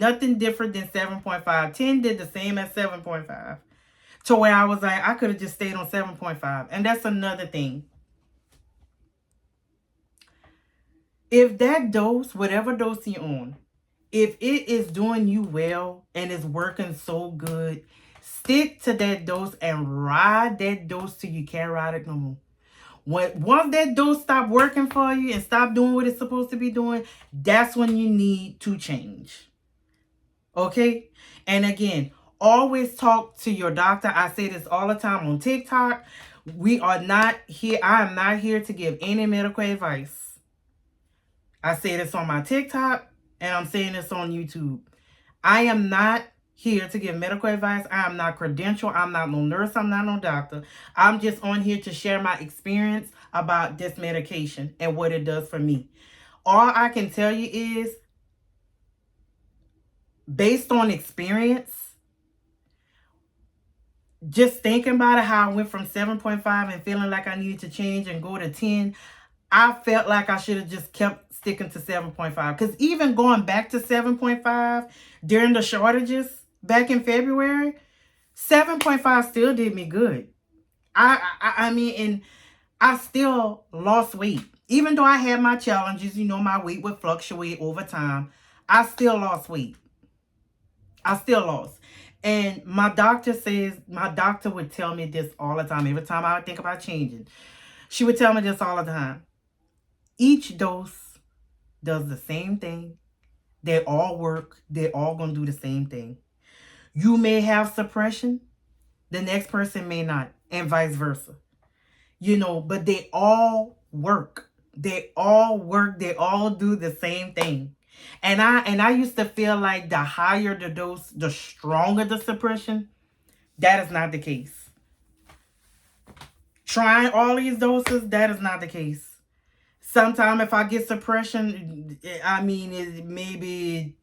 nothing different than 7.5. 10 did the same as 7.5. To where I was like, I could have just stayed on 7.5. And that's another thing. If that dose, whatever dose you're on, if it is doing you well and is working so good, stick to that dose and ride that dose till you can't ride it no more. Once that dose stop working for you and stop doing what it's supposed to be doing, that's when you need to change. Okay? And again, always talk to your doctor. I say this all the time on TikTok. We are not here. I am not here to give any medical advice. I say this on my TikTok and I'm saying this on YouTube. I am not here to give medical advice. I am not credentialed. I'm not no nurse. I'm not no doctor. I'm just on here to share my experience about this medication and what it does for me. All I can tell you is, based on experience, just thinking about it, how I went from 7.5 and feeling like I needed to change and go to 10, I felt like I should have just kept sticking to 7.5. Because even going back to 7.5 during the shortages back in February, 7.5 still did me good. I mean, and I still lost weight. Even though I had my challenges, you know, my weight would fluctuate over time. I still lost weight. I still lost. And my doctor would tell me this all the time. Every time I would think about changing, she would tell me this all the time. Each dose does the same thing. They all work. They're all going to do the same thing. You may have suppression. The next person may not. And vice versa. You know, but they all work. They all work. They all do the same thing. And I used to feel like the higher the dose, the stronger the suppression. That is not the case. Trying all these doses, that is not the case. Sometimes if I get suppression, I mean, it maybe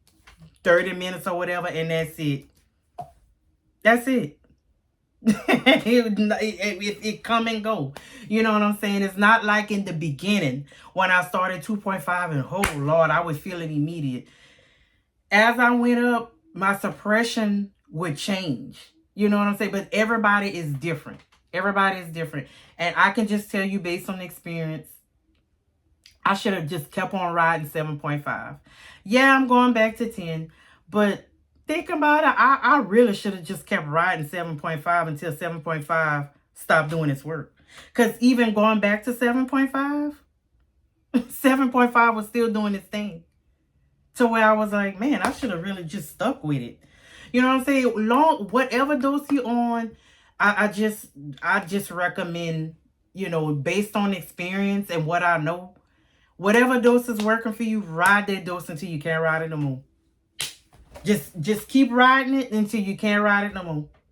30 minutes or whatever, and that's it. That's it. it come and go. You know what I'm saying? It's not like in the beginning when I started 2.5 and oh Lord, I would feel it immediate. As I went up, my suppression would change. You know what I'm saying? But everybody is different. Everybody is different. And I can just tell you based on experience, I should have just kept on riding 7.5. Yeah, I'm going back to 10. But think about it. I really should have just kept riding 7.5 until 7.5 stopped doing its work. Because even going back to 7.5, 7.5 was still doing its thing. To where I was like, man, I should have really just stuck with it. You know what I'm saying? Whatever dose you're on, I just recommend, you know, based on experience and what I know, whatever dose is working for you, ride that dose until you can't ride it no more. Just keep riding it until you can't ride it no more.